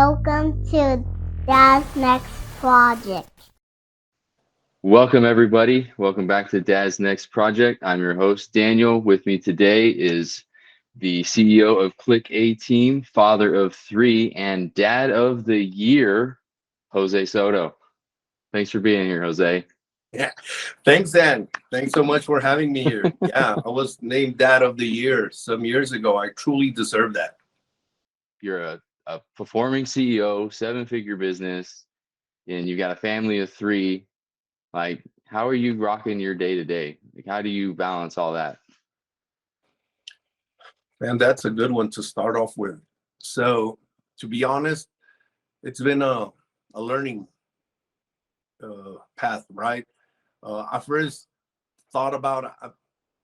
Welcome to Dad's Next Project. Welcome, everybody. Welcome back to Dad's Next Project. I'm your host, Daniel. With me today is the CEO of Click A Team, father of three, and dad of the year, Jose Soto. Thanks for being here, Jose. Yeah. Thanks, Dan. Thanks so much for having me here. Yeah, I was named Dad of the Year some years ago. I truly deserve that. You're a performing CEO, seven-figure business, and you've got a family of three. Like, how are you rocking your day to day? Like, how do you balance all that? And that's a good one to start off with. So, to be honest, it's been a learning path, right? I first thought about,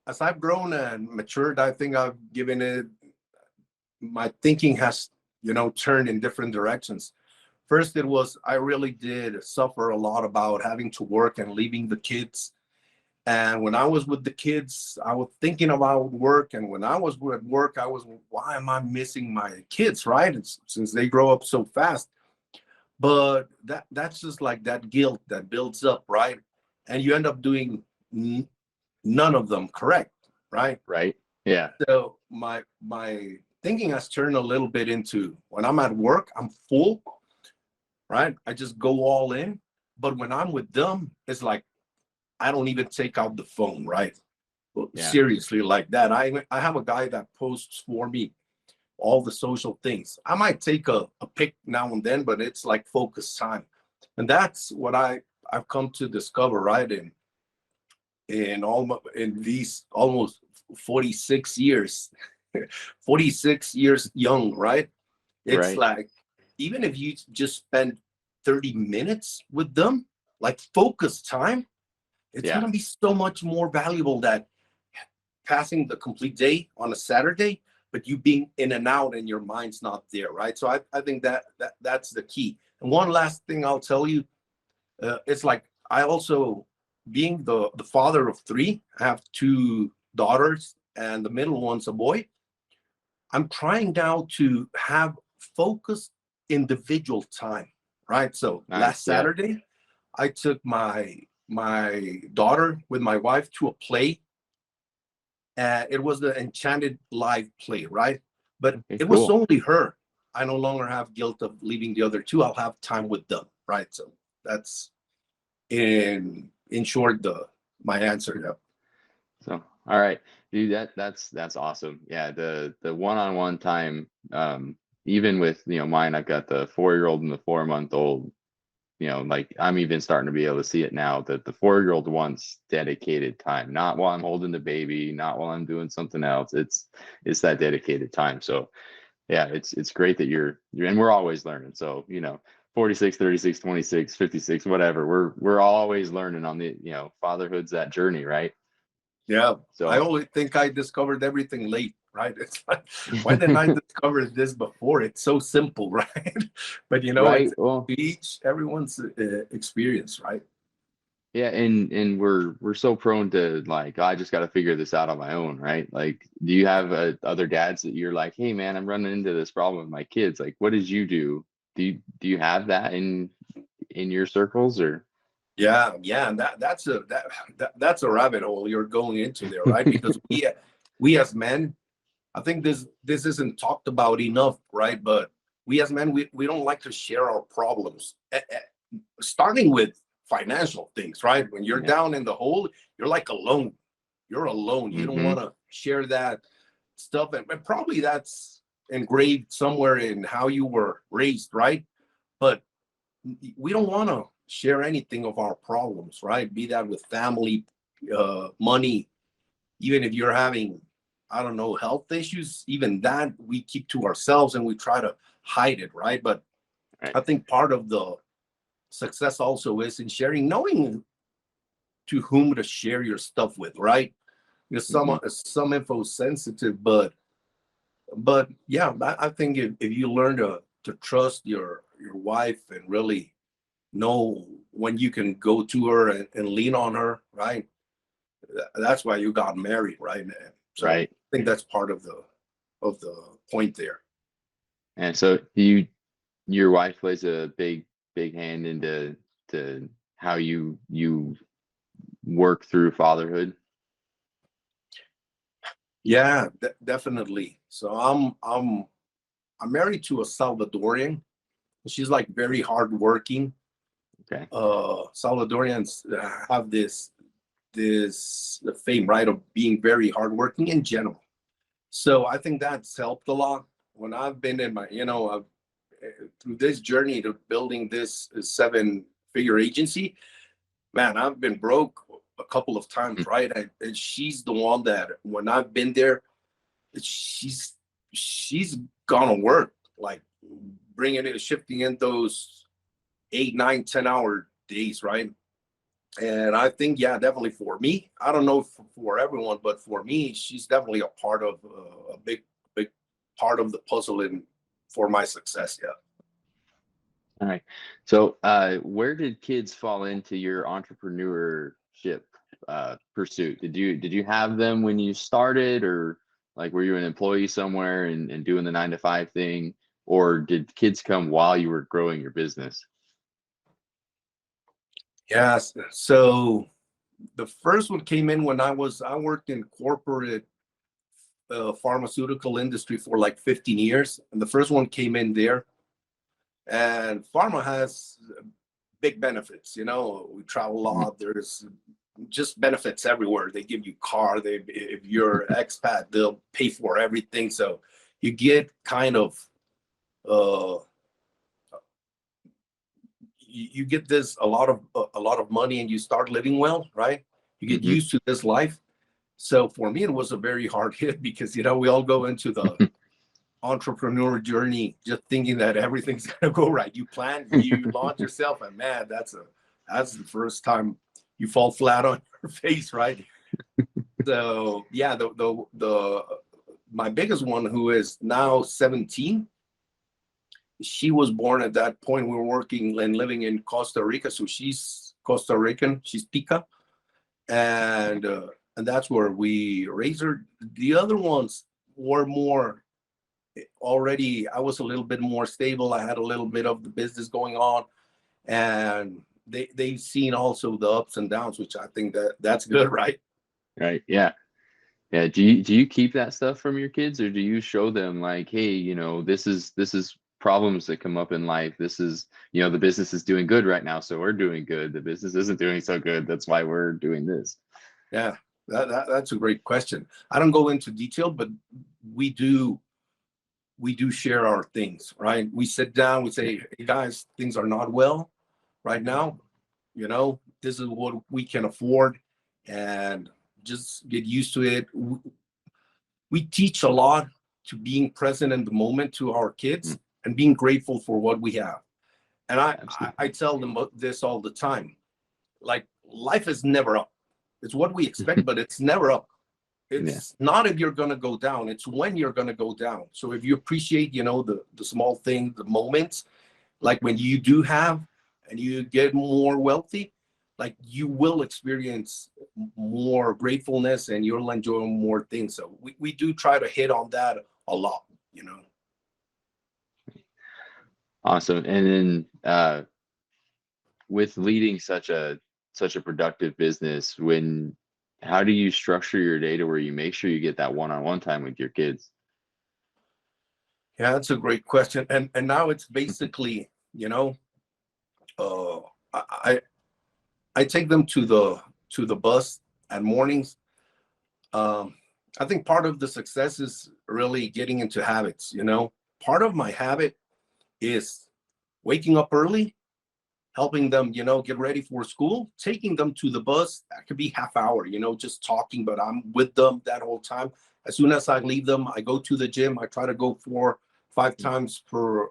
as I've grown and matured, I think I've given it, my thinking has, turned in different directions. First, it was, I really did suffer a lot about having to work and leaving the kids. And when I was with the kids, I was thinking about work. And when I was at work, I was, why am I missing my kids, right? Since they grow up so fast. But that's just like that guilt that builds up, right? And you end up doing none of them correct, right? Right? Yeah. So my thinking has turned a little bit into, when I'm at work, I'm full, right? I just go all in. But when I'm with them, it's like I don't even take out the phone, right? Yeah. Seriously, like that. I have a guy that posts for me all the social things. I might take a pic now and then, but it's like focus time. And that's what I've come to discover, right? In these almost 46 years, 46 years young, right? It's Right. like, even if you just spend 30 minutes with them, like focus time, it's Yeah. going to be so much more valuable that passing the complete day on a Saturday, but you being in and out and your mind's not there, right? So I think that's the key. And one last thing I'll tell you, it's like, I also, being the father of three, I have two daughters and the middle one's a boy. I'm trying now to have focused individual time, right? So last Nice. Yeah. Saturday, I took my daughter with my wife to a play. It was the Enchanted live play, right? But Okay, it was cool. only her. I no longer have guilt of leaving the other two. I'll have time with them, right? So that's in short my answer. Yeah. So, all right, dude, that's awesome. Yeah, the one-on-one time, even with, mine, I've got the 4-year-old and the 4-month-old, like I'm even starting to be able to see it now that the 4-year-old wants dedicated time, not while I'm holding the baby, not while I'm doing something else. It's that dedicated time. So yeah, it's great that you're and we're always learning. So, 46, 36, 26, 56, whatever. We're always learning on the, fatherhood's that journey, right? Yeah. I So only think I discovered everything late, right? It's like, why didn't I discover this before? It's so simple, right? But it's right. Well, everyone's experience, right? yeah, and we're so prone to like, "Oh, I just got to figure this out on my own, right? Like, do you have other dads that you're like, hey man, I'm running into this problem with my kids. Like, what did you do? Do you have that in your circles or? Yeah, and that's a rabbit hole you're going into there, right? Because we as men, I think this isn't talked about enough, right? But we as men, we don't like to share our problems. Starting with financial things, right? When you're Yeah. down in the hole, you're like alone. You're alone. You don't Mm-hmm. want to share that stuff, and probably that's engraved somewhere in how you were raised, right? But we don't want to share anything of our problems, right? Be that with family, money, even if you're having, I don't know, health issues, even that we keep to ourselves and we try to hide it, right? But Right. I think part of the success also is in sharing, knowing to whom to share your stuff with, right? Because Mm-hmm. some info is sensitive, but yeah, I think if you learn to trust your wife and really know when you can go to her and lean on her, right? That's why you got married, right? So Right. I think that's part of the point there. And so do you your wife plays a big hand into to how you work through fatherhood. Yeah, definitely. So I'm married to a Salvadorian. She's like very hardworking. Okay. Salvadorians have the fame, right, of being very hardworking in general. So I think that's helped a lot when I've been in my, through this journey to building this 7-figure agency. Man, I've been broke a couple of times, right? And she's the one that when I've been there, she's she's gonna work, like bringing it, shifting in those 8, 9, 10 hour days, right? And I think, yeah, definitely for me, I don't know for everyone, but for me, she's definitely a part of a big part of the puzzle and for my success. Yeah. All right. So, where did kids fall into your entrepreneurship pursuit? Did you have them when you started, or like were you an employee somewhere and doing the 9 to 5 thing, or did kids come while you were growing your business? Yes. So the first one came in when I worked in corporate pharmaceutical industry for like 15 years, and the first one came in there. And pharma has big benefits. We travel a lot. There's just benefits everywhere. They give you car. If you're expat, they'll pay for everything. So you get kind of uh, you get this a lot of money, and you start living well, right? You get Mm-hmm. used to this life. So for me, it was a very hard hit because we all go into the entrepreneur journey just thinking that everything's gonna go right. You plan, you launch yourself, and man, that's the first time you fall flat on your face, right? So yeah, the my biggest one, who is now 17, she was born at that point. We were working and living in Costa Rica, so she's Costa Rican. She's Tica, and that's where we raised her. The other ones were more already. I was a little bit more stable. I had a little bit of the business going on, and they've seen also the ups and downs, which I think that's good, right? Right. Yeah. Yeah. Do you keep that stuff from your kids, or do you show them like, hey, this is problems that come up in life. This is, the business is doing good right now, so we're doing good. The business isn't doing so good. That's why we're doing this. Yeah, that's a great question. I don't go into detail, but we do share our things, right? We sit down, we say, hey guys, things are not well right now. This is what we can afford, and just get used to it. We teach a lot to being present in the moment to our kids and being grateful for what we have. And I tell them this all the time. Like, life is never up. It's what we expect, but it's never up. Yeah. It's not if you're going to go down, it's when you're going to go down. So if you appreciate, the small thing, the moments, like when you do have and you get more wealthy, like you will experience more gratefulness and you'll enjoy more things. So we do try to hit on that a lot. Awesome. And then with leading such a productive business, how do you structure your day to where you make sure you get that one-on-one time with your kids? Yeah, that's a great question. And now it's basically, uh I I take them to the bus at mornings. um I think part of the success is really getting into habits. Part of my habit is waking up early, helping them, get ready for school, taking them to the bus. That could be half hour, just talking, but I'm with them that whole time. As soon as I leave them, I go to the gym. I try to go 4, 5 times per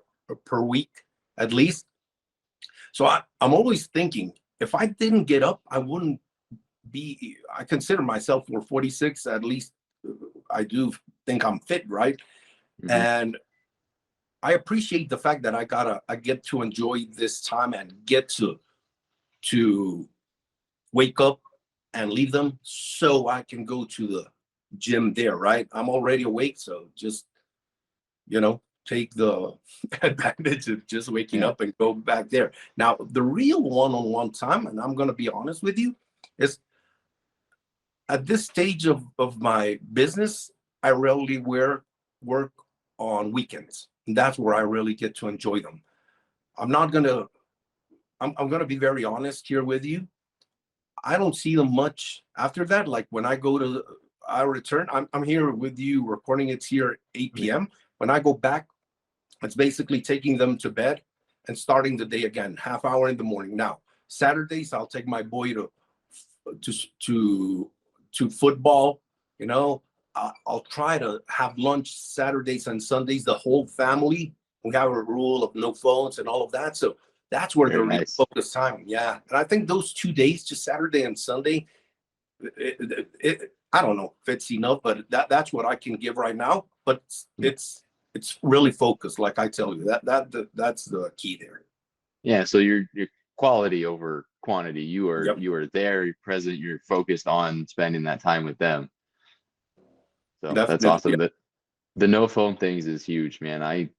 week at least. So I'm always thinking, if I didn't get up, I wouldn't be. I consider myself for 46 at least. I do think I'm fit, right? Mhm. And I appreciate the fact that I get to enjoy this time and get to wake up and leave them so I can go to the gym there, right? I'm already awake, so just take the advantage of just waking Yeah. up and go back there. Now, the real one-on-one time, and I'm going to be honest with you, is at this stage of my business, I rarely work on weekends. And that's where I really get to enjoy them. I'm not going to, I'm going to be very honest here with you. I don't see them much after that. Like when I go to, I return, I'm here with you recording. It's here at 8 p.m. When I go back, it's basically taking them to bed and starting the day again, half hour in the morning. Now, Saturdays, I'll take my boy to to football. You know, I'll try to have lunch Saturdays and Sundays, the whole family. We have a rule of no phones and all of that. So that's where the Very real nice. focus time. Yeah. And I think those 2 days, just Saturday and Sunday, I don't know if it's enough, but that's what I can give right now. But it's really focused, like I tell you. That's the key there. Yeah, so you're quality over quantity. You are Yep. you are there, you're present, you're focused on spending that time with them. So that's Definitely. awesome. The no phone things is huge, man. I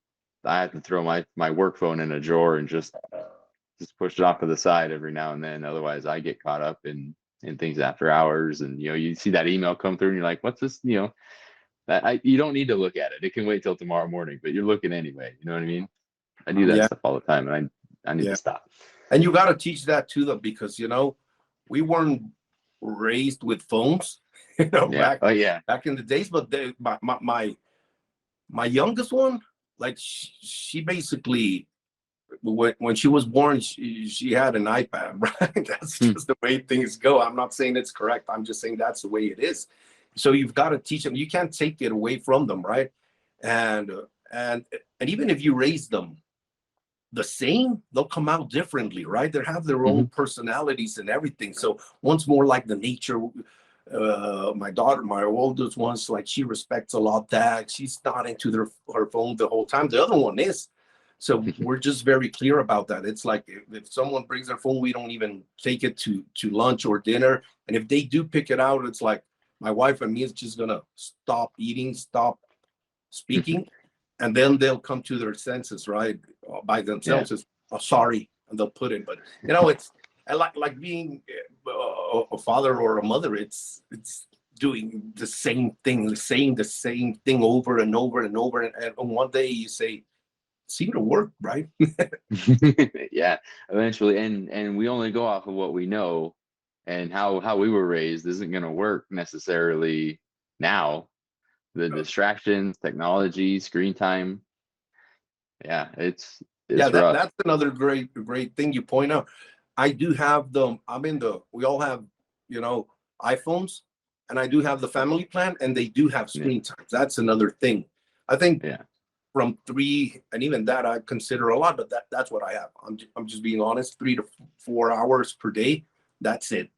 have to throw my work phone in a drawer and just push it off to the side every now and then. Otherwise, I get caught up in things after hours, and you see that email come through, and you're like, "What's this?" That you don't need to look at it. It can wait till tomorrow morning, but you're looking anyway. You know what I mean? I do that Yeah. stuff all the time, and I need Yeah. to stop. And you got to teach that to them because we weren't raised with phones, Yeah. Oh yeah. back in the days. But my youngest one, like she basically when she was born, she had an iPad, right? That's just the way things go. I'm not saying it's correct. I'm just saying that's the way it is. So you've got to teach them. You can't take it away from them, right? And and even if you raise them the same, they'll come out differently, right? They have their own personalities and everything. So one's more like the nature. My daughter, my oldest one's like she respects a lot that she's not into her phone the whole time. The other one is. So we're just very clear about that. It's like if someone brings their phone, we don't even take it to lunch or dinner. And if they do pick it out, it's like my wife and me is just gonna stop eating, stop speaking, and then they'll come to their senses, right, by themselves. It's sorry, and they'll put it. But it's like being a father or a mother. It's doing the same thing, saying the same thing over and over and over. And one day you say, "Seem to work, right?" Yeah, eventually, and we only go off of what we know, and how we were raised isn't going to work necessarily now. The distractions, technology, screen time. Yeah, it's rough. That's another great thing you point out. I do have them. We all have, iPhones, and I do have the family plan, and they do have Yeah, screen times. That's another thing. I think yeah, from 3, and even that I consider a lot, but that's what I have. I'm just being honest, 3 to 4 hours per day. That's it.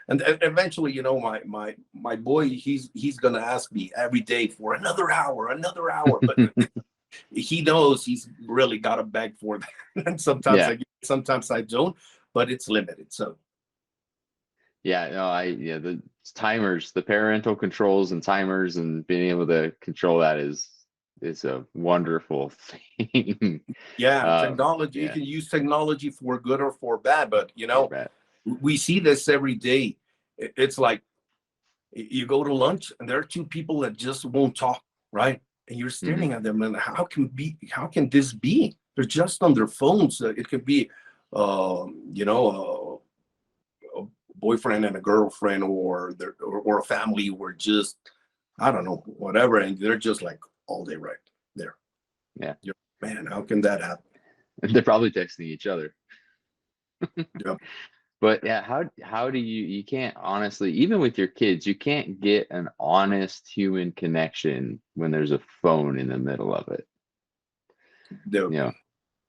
And eventually, my boy, he's gonna ask me every day for another hour, but he knows he's really got to beg for that. And sometimes yeah, sometimes I don't, but it's limited. So yeah. No, the timers, the parental controls and timers, and being able to control that is a wonderful thing. technology, you Yeah, can use technology for good or for bad, but or bad. we see this every day. It's like you go to lunch and there are two people that just won't talk, right? And you're staring at them, and how can this be? They're just on their phones. It could be, a boyfriend and a girlfriend, or a family, where just, I don't know, whatever, and they're just like all day right there. Yeah, Man, how can that happen? they're probably texting each other. Yeah. But yeah, how do you can't honestly, even with your kids, you can't get an honest human connection when there's a phone in the middle of it. The, You know,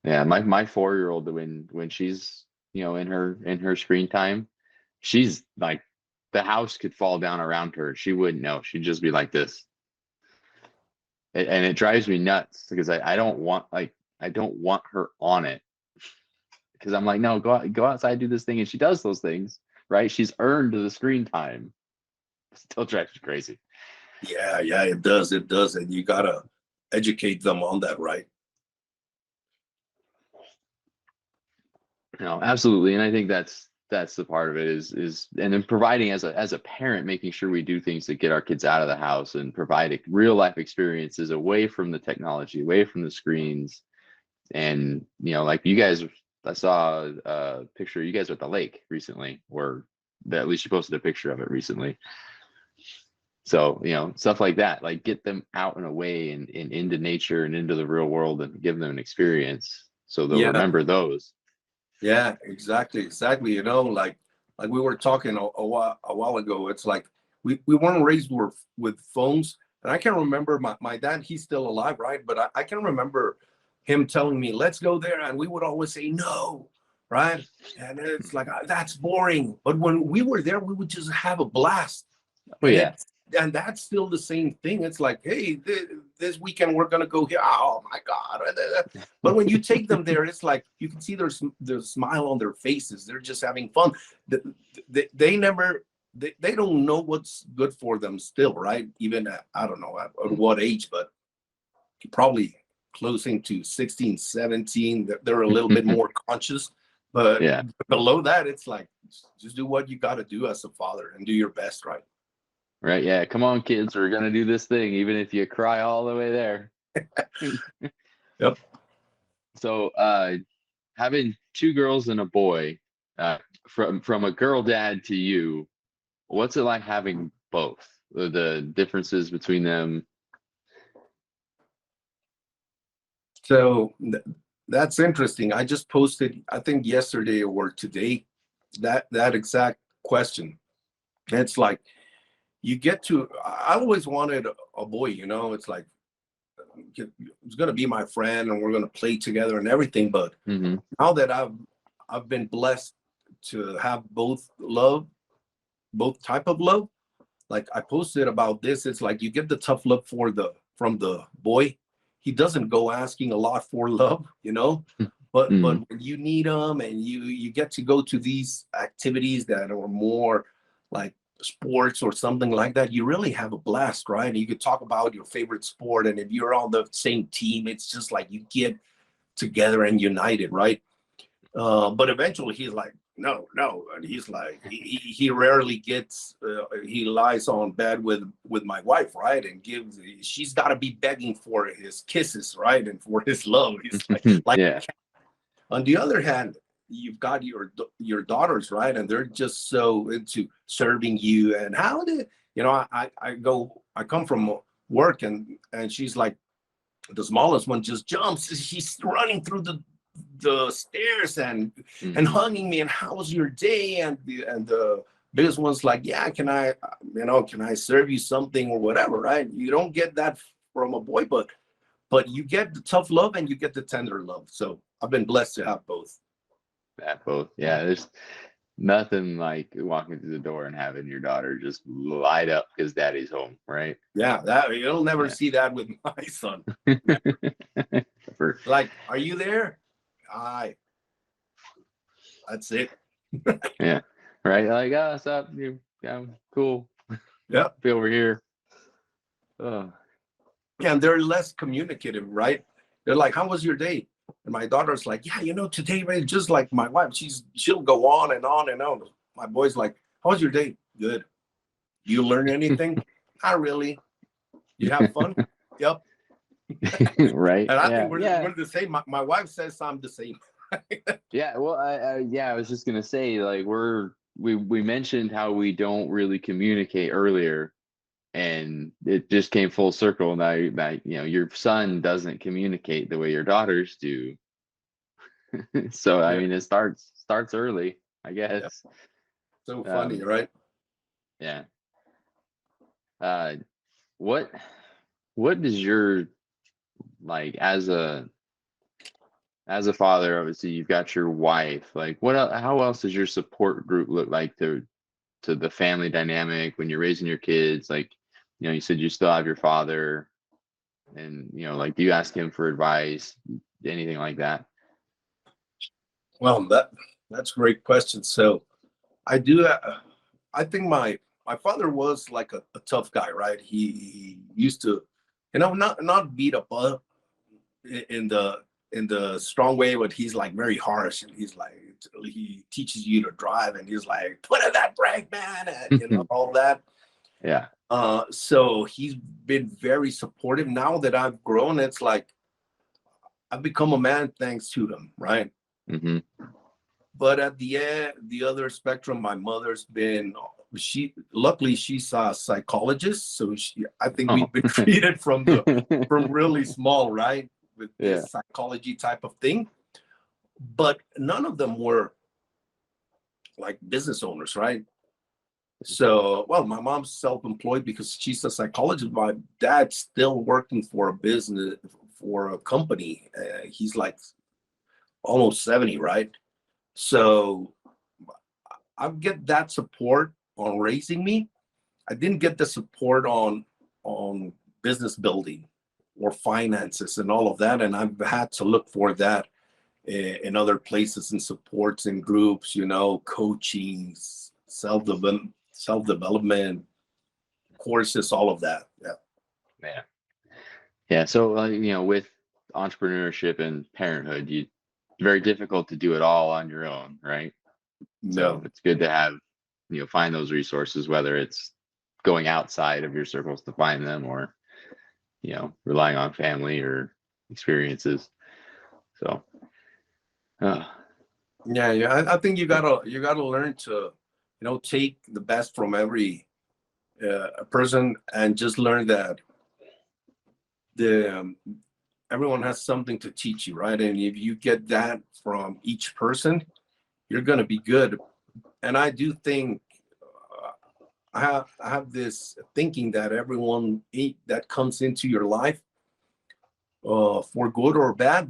yeah, my 4-year-old, when she's, in her screen time, she's like the house could fall down around her. She wouldn't know. She'd just be like this. And it drives me nuts because I don't want her on it. Because I'm like, no, go outside, do this thing, and she does those things, right? She's earned the screen time. Still drives you crazy. yeah, it does, and you gotta educate them on that, right? No, absolutely. And I think that's the part of it is and then providing as a parent, making sure we do things to get our kids out of the house and provide real life experiences away from the technology, away from the screens. And like you guys, I saw a picture, you guys were at the lake recently, or at least you posted a picture of it recently. So, stuff like that, like get them out and away and into nature and into the real world and give them an experience so they'll Yeah, remember those. yeah, exactly. Like we were talking a while ago. It's like we weren't raised with phones, and I can remember my dad. He's still alive, right? But I can remember him telling me, "Let's go there," and we would always say no, right? And it's like that's boring. But when we were there, we would just have a blast. Oh And yeah. that's still the same thing. It's like, hey, this weekend we're gonna go here. Oh my God. But when you take them there, it's like you can see their smile on their faces. They're just having fun. They never they don't know what's good for them still, right? Even I don't know at what age, but probably closing to 16, 17. They're a little bit more conscious. But Yeah. below that, it's like just do what you got to do as a father and do your best, right? Right. Yeah. Come on, kids. We're going to do this thing, even if you cry all the way there. Yep. So, having two girls and a boy, from a girl dad to you, what's it like having both? The differences between them? So that's interesting. I just posted, I think yesterday or today, that exact question. It's like you get to. I always wanted a boy. It's like it's gonna be my friend, and we're gonna play together and everything. But Mm-hmm. now that I've been blessed to have both type of love. Like I posted about this, it's like you get the tough love from the boy. He doesn't go asking a lot for love, but Mm-hmm. when you need him and you get to go to these activities that are more like sports or something like that, you really have a blast, right? And you could talk about your favorite sport, and if you're on the same team, it's just like you get together and united, right? But eventually he's like, no, no, and he's like, he rarely gets. He lies on bed with my wife, right, and she's got to be begging for his kisses, right, and for his love. He's like Yeah. on the other hand, you've got your daughters, right, and they're just so into serving you. And how did I come from work, and she's like, the smallest one just jumps. She's running through the stairs and Mm-hmm. hugging me, and how was your day? And the biggest one's like, yeah, can I serve you something or whatever, right? You don't get that from a boy, but you get the tough love and you get the tender love. So I've been blessed to have both. Both. Yeah. There's nothing like walking through the door and having your daughter just light up because daddy's home, right? Yeah, that you'll never Yeah. see that with my son. Like, are you there? Aye. That's it. Yeah. Right. Like, oh, what's up? Yeah, cool. Yeah. Be over here. Oh. Yeah, and they're less communicative, right? They're like, how was your day? And my daughter's like, yeah, today, right, just like my wife, she'll go on and on and on. My boy's like, how was your day? Good. You learn anything? Not really. You have fun? Yep. Right. And I Yeah. think we're the same. My wife says I'm the same. Yeah. Well, I was just gonna say, like, we mentioned how we don't really communicate earlier, and it just came full circle. Now, your son doesn't communicate the way your daughters do. So I Yeah. mean, it starts early, I Yeah. guess. So funny, Um, right? yeah. Uh, what what does your, like, as a father, obviously you've got your wife. Like, how else does your support group look like to the family dynamic when you're raising your kids? Like, you said you still have your father, and like, do you ask him for advice, anything like that? Well, that's a great question. So I do. I think my father was like a tough guy, right? He used to not beat up in the strong way, but he's like very harsh, and he's like, he teaches you to drive, and he's like, put in that brake, man, and all that. Yeah. So he's been very supportive. Now that I've grown, it's like I've become a man thanks to him, right? Mm-hmm. But at the other spectrum, my mother's been, luckily she's a psychologist, so I think we've been treated from really small, right, with this psychology type of thing. But none of them were like business owners, right? So, well, my mom's self-employed because she's a psychologist. My dad's still working for a business, for a company. He's like almost 70, right? So I get that support on raising me. I didn't get the support on business building or finances and all of that, and I've had to look for that in other places and supports and groups, coaching, self-development courses, all of that. Yeah. Yeah. So, with entrepreneurship and parenthood, it's very difficult to do it all on your own, right? So it's good to have, find those resources, whether it's going outside of your circles to find them, or, relying on family or experiences. So, yeah. I think you gotta learn to, take the best from every person, and just learn that everyone has something to teach you, right? And if you get that from each person, you're gonna be good. And I do think I have this thinking that everyone that comes into your life, for good or bad,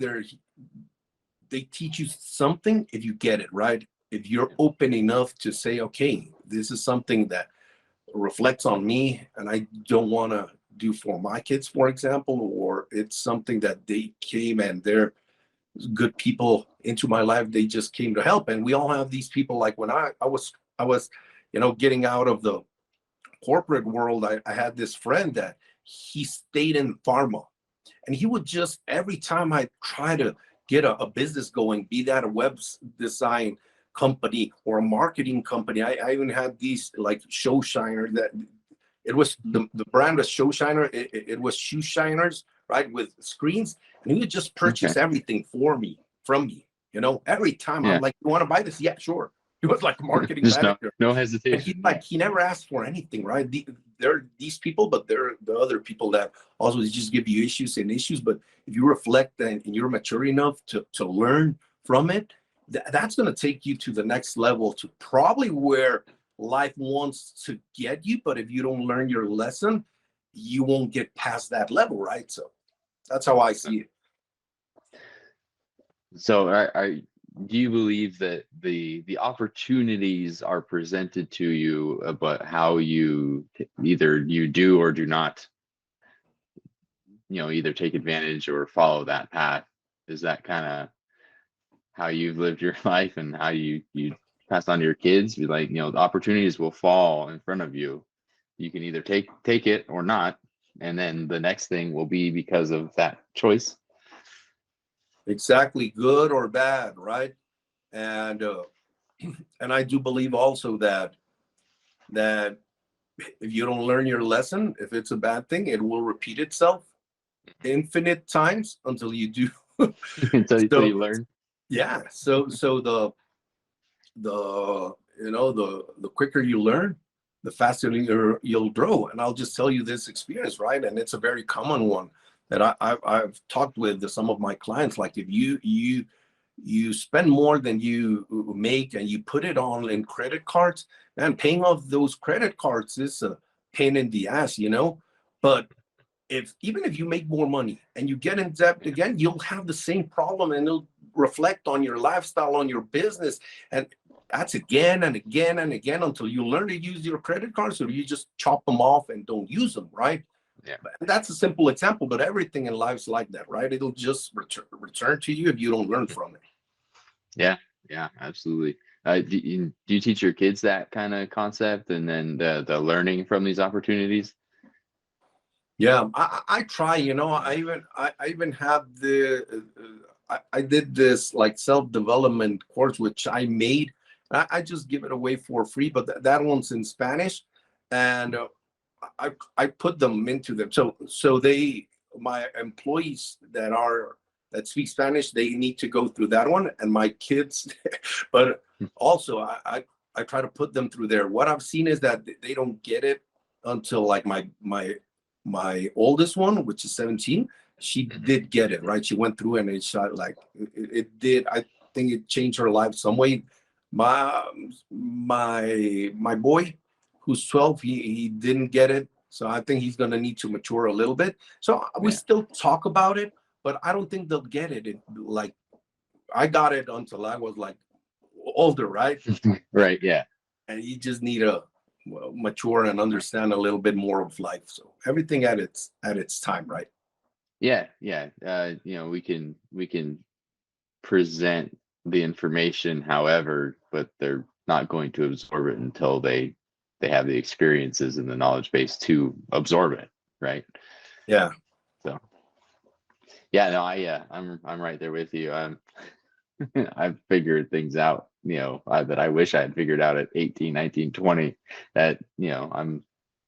they teach you something if you get it right. If you're open enough to say, okay, this is something that reflects on me, and I don't want to do for my kids, for example, or it's something that they came and they're good people into my life. They just came to help, and we all have these people. Like when I was getting out of the corporate world, I had this friend that he stayed in pharma, and he would just, every time I try to get a business going, be that a web design company or a marketing company, I even had these like show shiner, that it was the brand was show shiner, it was shoe shiners, right, with screens, and he would just purchase everything from me, every time. I'm like, you want to buy this? Yeah, sure. He was like a marketing just manager. No hesitation. And he never asked for anything, right? There are these people, but there are the other people that also just give you issues. But if you reflect and you're mature enough to learn from it, that's going to take you to the next level, to probably where life wants to get you. But if you don't learn your lesson, you won't get past that level, right? So that's how I see it. So do you believe that the opportunities are presented to you, but how you either you do or do not, either take advantage or follow that path? Is that kind of how you've lived your life, and how you pass on to your kids? Be like, the opportunities will fall in front of you. You can either take it or not, and then the next thing will be because of that choice. Exactly, good or bad, right? And I do believe also that if you don't learn your lesson, if it's a bad thing, it will repeat itself infinite times until you do. until you learn. Yeah. So the quicker you learn, the faster you'll grow. And I'll just tell you this experience, right? And it's a very common one that I've talked with some of my clients. Like, if you spend more than you make and you put it on in credit cards, and paying off those credit cards is a pain in the ass, but even if you make more money and you get in debt again, you'll have the same problem, and it'll reflect on your lifestyle, on your business, and that's again and again and again until you learn to use your credit cards, or you just chop them off and don't use them, right? Yeah. That's a simple example, but everything in life's like that, right? It'll just return to you if you don't learn from it. Yeah, absolutely. Do you teach your kids that kind of concept, and then the learning from these opportunities? Yeah, I try, I even have I did this like self-development course which I made. I just give it away for free, but that one's in Spanish, and I put them into them. So they my employees that speak Spanish, they need to go through that one, and my kids, but also I try to put them through there. What I've seen is that they don't get it until like my oldest one, which is 17. She did get it, right? She went through and it shot like it did. I think it changed her life some way. My boy, who's 12, he didn't get it. So I think he's gonna need to mature a little bit. So we Yeah. still talk about it, but I don't think they'll get it. Like I got it until I was like older, right? Right. Yeah. And you just need to mature and understand a little bit more of life. So everything at its time, right? Yeah. Yeah. We can present the information, however, but they're not going to absorb it until they have the experiences and the knowledge base to absorb it, right? Yeah. So yeah, no, I'm right there with you. I've figured things out, that I wish I had figured out at 18, 19, 20. That, I'm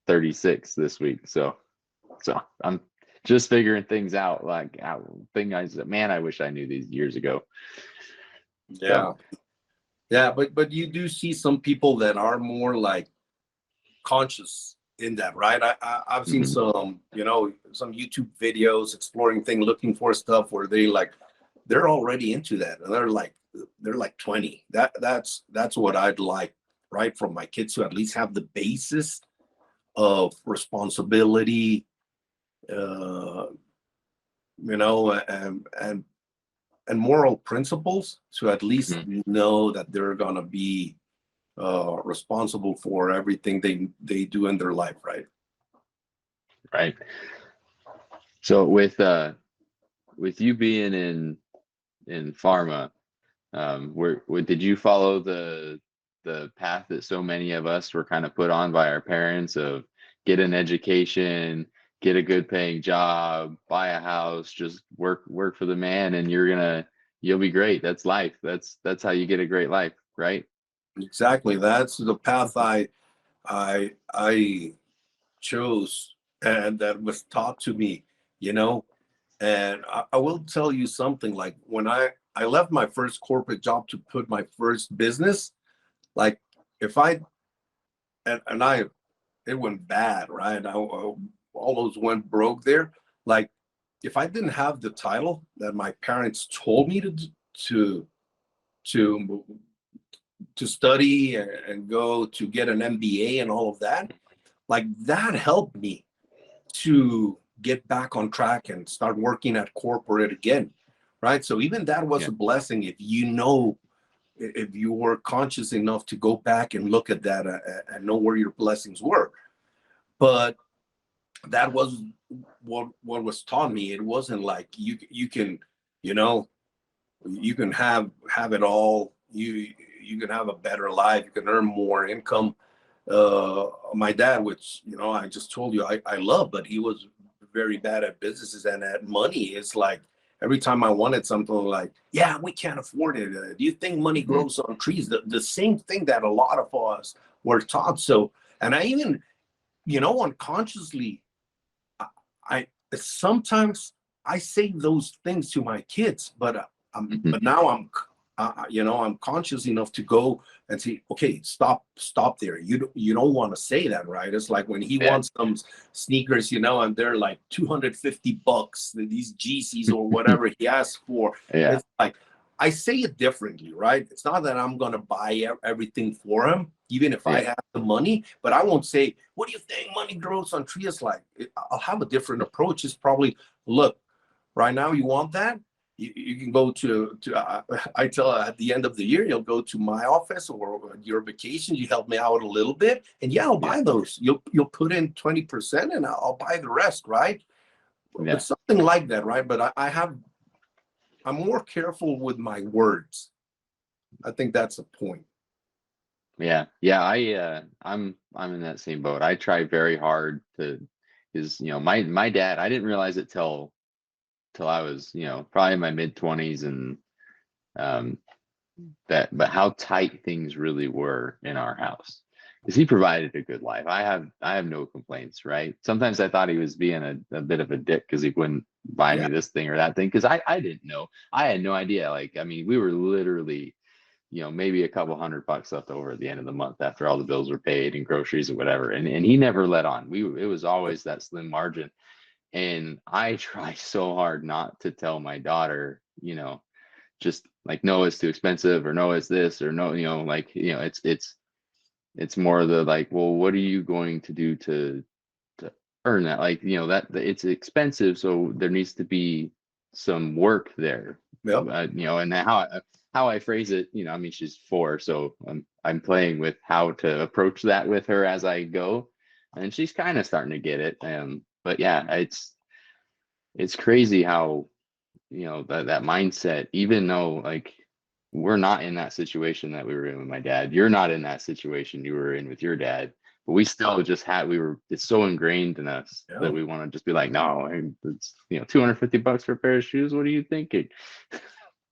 36 this week. So I'm just figuring things out. Like man, I wish I knew these years ago. Yeah. Yeah, but you do see some people that are more like conscious in that, right? I've seen Mhm. some YouTube videos exploring things, looking for stuff where they're already into that, and they're like 20. That's what I'd like, right, from my kids to at least have the basis of responsibility, uh, and moral principles, to at least Mhm. know that they're gonna be responsible for everything they do in their life, right? Right. So with you being in pharma, did you follow the path that so many of us were kind of put on by our parents of get an education, get a good paying job, buy a house, just work for the man, and you'll be great. That's life. That's how you get a great life, right? Exactly. That's the path I chose, and that was taught to me, you know. And I will tell you something. Like when I left my first corporate job to put my first business, like if I and I it went bad, right? I almost went broke there. Like if I didn't have the title that my parents told me to to to study and go to get an MBA and all of that, like that helped me to get back on track and start working at corporate again, right? So even that was Yeah. a blessing if you were conscious enough to go back and look at that and know where your blessings were. But that was what was taught me. It wasn't like you can, you know, you can have it all. You can have a better life. You can earn more income. My dad, which I just told you I love, but he was very bad at businesses and at money. It's like every time I wanted something, like, yeah, we can't afford it. Do you think money Hmm. grows on trees? The same thing that a lot of us were taught. So, and I even, unconsciously, I sometimes I say those things to my kids, but now I'm conscious enough to go and say, okay, stop there. You don't want to say that, right? It's like when he Yeah. wants some sneakers, and they're like $250, these GCs or whatever he asks for. Yeah. It's like I say it differently, right? It's not that I'm gonna buy everything for him, even if I Yeah. have the money, but I won't say, what do you think money grows on trees? Like I'll have a different approach. It's probably, look, right now you want that, you can go to I tell at the end of the year, you'll go to my office or your vacation, you help me out a little bit, and yeah, I'll Yeah. buy those. You'll put in 20% and I'll buy the rest, right? But Yeah. something like that, right? But I'm more careful with my words. I think that's a point. Yeah. Yeah. I'm in that same boat. I try very hard to Because my dad, I didn't realize it till I was probably in my mid-20s, and um but how tight things really were in our house, because he provided a good life. I have no complaints, right? Sometimes I thought he was being a bit of a dick because he wouldn't buy Yeah. me this thing or that thing, because I didn't know. I had no idea. Like, I mean, we were literally maybe a couple $100 left over at the end of the month after all the bills were paid and groceries or whatever, and he never let on. It was always that slim margin. And I try so hard not to tell my daughter, just like, no, it's too expensive, or no, it's this, or no, like, it's more the like, well, what are you going to do to earn that? Like, that it's expensive, so there needs to be some work there. Yep. And how I phrase it, I mean, she's 4, so I'm playing with how to approach that with her as I go, and she's kind of starting to get it. But yeah, it's crazy how that mindset, even though, like, we're not in that situation that we were in with my dad, you're not in that situation you were in with your dad, but we still just it's so ingrained in us Yeah. that we want to just be like, no, it's $250 for a pair of shoes, what are you thinking?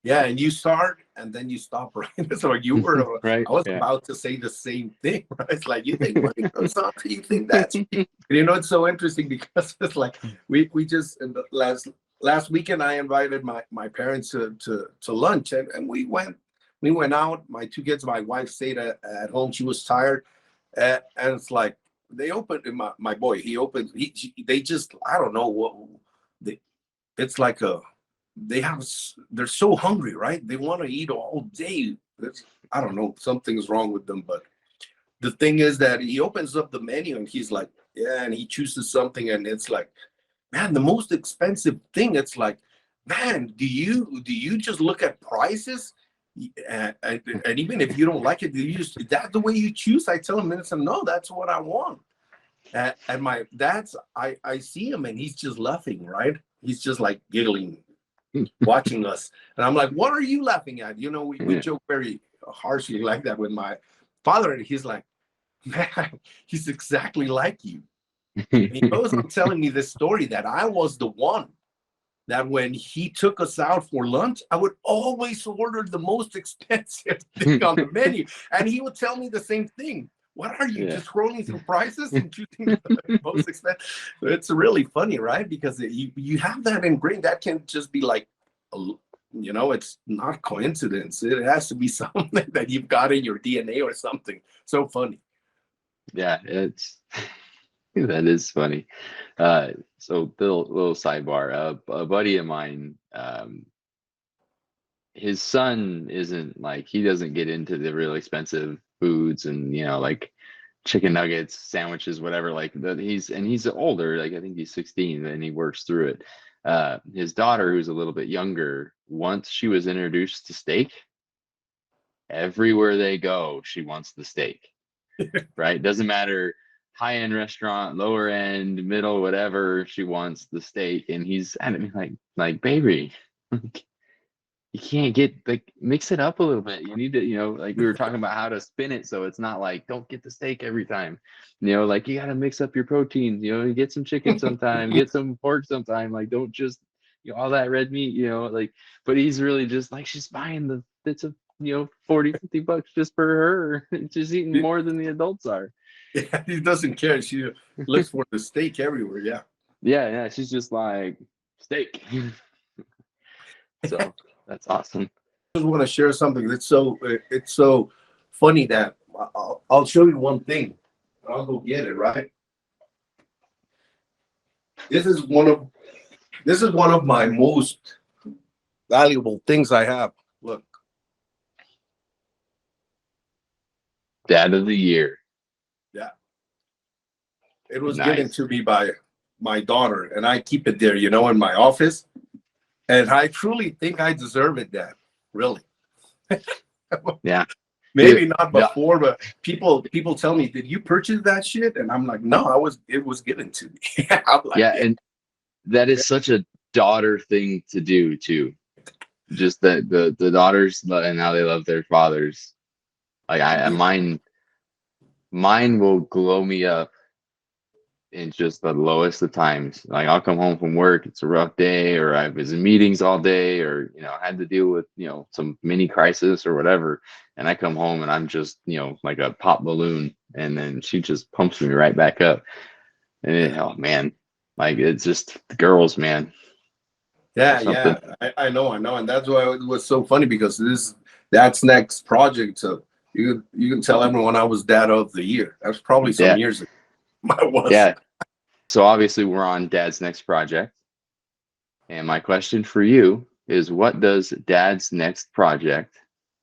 Yeah, and you start and then you stop, right? So you were, Right. I was Yeah. about to say the same thing, right? It's like, you think money goes on, you think that's cheap. It's so interesting because it's like we just last weekend I invited my parents to lunch, and we went out. My 2 kids, my wife stayed at home. She was tired, and it's like they opened my boy. He opened. They just, I don't know what they. It's like they're so hungry, right? They want to eat all day. I don't know, something's wrong with them. But the thing is that he opens up the menu and he's like, yeah, and he chooses something, and it's like, man, the most expensive thing. It's like, man, do you just look at prices? And even if you don't like it, is that the way you choose? I tell him, and I no, that's what I want. And my dad's, I see him and he's just laughing, right? He's just like giggling, watching us. And I'm like, what are you laughing at? We joke very harshly like that with my father, and he's like, man, he's exactly like you. And he goes on telling me this story that I was the one that when he took us out for lunch, I would always order the most expensive thing on the menu. And he would tell me the same thing. What are you, just scrolling through prices and choosing the most expensive? It's really funny, right? Because you have that ingrained. That can just be like, it's not coincidence. It has to be something that you've got in your DNA or something. So funny. Yeah, that is funny. So little sidebar. A buddy of mine, his son isn't like, he doesn't get into the real expensive foods, and like chicken nuggets, sandwiches, whatever. Like he's older. Like, I think he's 16, and he works through it. His daughter, who's a little bit younger, once she was introduced to steak, everywhere they go, she wants the steak. Right? Doesn't matter, high-end restaurant, lower end, middle, whatever, she wants the steak. And he's at me like, baby, you can't get, like, mix it up a little bit. You need to, like, we were talking about how to spin it so it's not like, don't get the steak every time. Like, you got to mix up your proteins. Get some chicken sometime, get some pork sometime. Like, don't just all that red meat. Like, but he's really just like, she's buying the bits of $40-$50 just for her. She's eating more than the adults are. Yeah, he doesn't care. She looks for the steak everywhere. Yeah. Yeah. She's just like, steak. So that's awesome. I just want to share something. It's so funny that I'll show you one thing. I'll go get it. Right. This is one of my most valuable things I have. Look. Dad of the year. Yeah. It was Nice. given to me by my daughter, and I keep it there, in my office. And I truly think I deserve it, Dad. Really. Yeah. Maybe not before, but people tell me, "Did you purchase that shit?" And I'm like, "No, it was given to me." Like, and that is such a daughter thing to do too. Just that the daughters and how they love their fathers. Like mine will glow me up in just the lowest of times. Like I'll come home from work, it's a rough day, or I was in meetings all day, or had to deal with some mini crisis or whatever, and I come home and I'm just like a pop balloon, and then she just pumps me right back up. And oh man, like it's just the girls, man. Yeah, yeah, I know, and that's why it was so funny because that's next project. So you can tell everyone I was Dad of the Year. That's probably some years ago. I was. Yeah. So obviously we're on Dad's next project, and my question for you is, what does Dad's next project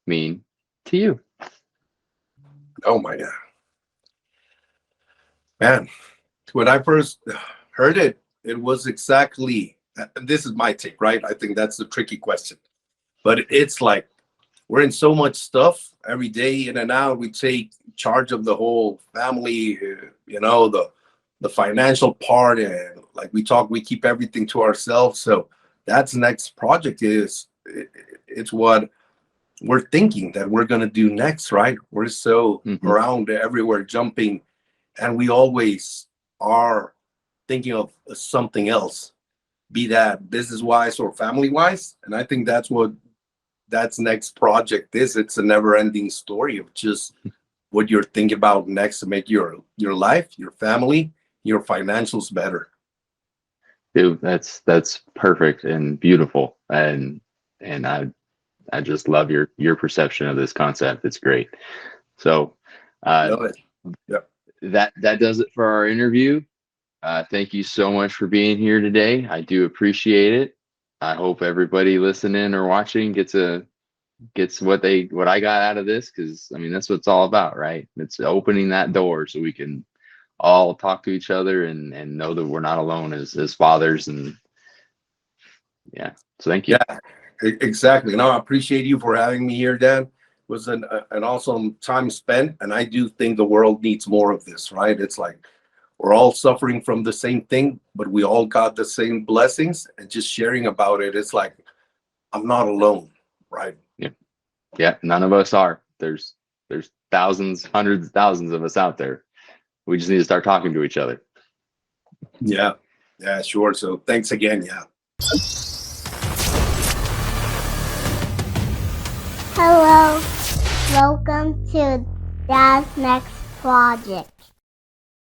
mean to you? Oh my God, man! When I first heard it, it was exactly. This is my take, right? I think that's the tricky question, but it's like we're in so much stuff every day, in and out. We take charge of the whole family, the financial part, and like we keep everything to ourselves. So that's next project it's what we're thinking that we're gonna do next, right? We're so around everywhere, jumping, and we always are thinking of something else, be that business wise or family wise. And I think that's next project is. It's a never ending story of just what you're thinking about next to make your life, your family, your financials better. Dude, that's perfect and beautiful, and I just love your perception of this concept. It's great. So Love it. Yep. that does it for our interview. Thank you so much for being here today. I do appreciate it. I hope everybody listening or watching gets what I got out of this, because I mean that's what it's all about, right? It's opening that door so we can all talk to each other and know that we're not alone as fathers. And yeah, so thank you. Yeah, exactly. No, I appreciate you for having me here, Dan. It was an awesome time spent, and I do think the world needs more of this, right? It's like we're all suffering from the same thing, but we all got the same blessings, and just sharing about it, it's like I'm not alone, right? Yeah, none of us are. There's thousands, hundreds of thousands of us out there. We just need to start talking to each other. Yeah, sure. So thanks again. Yeah. Hello, welcome to Dad's Next Project.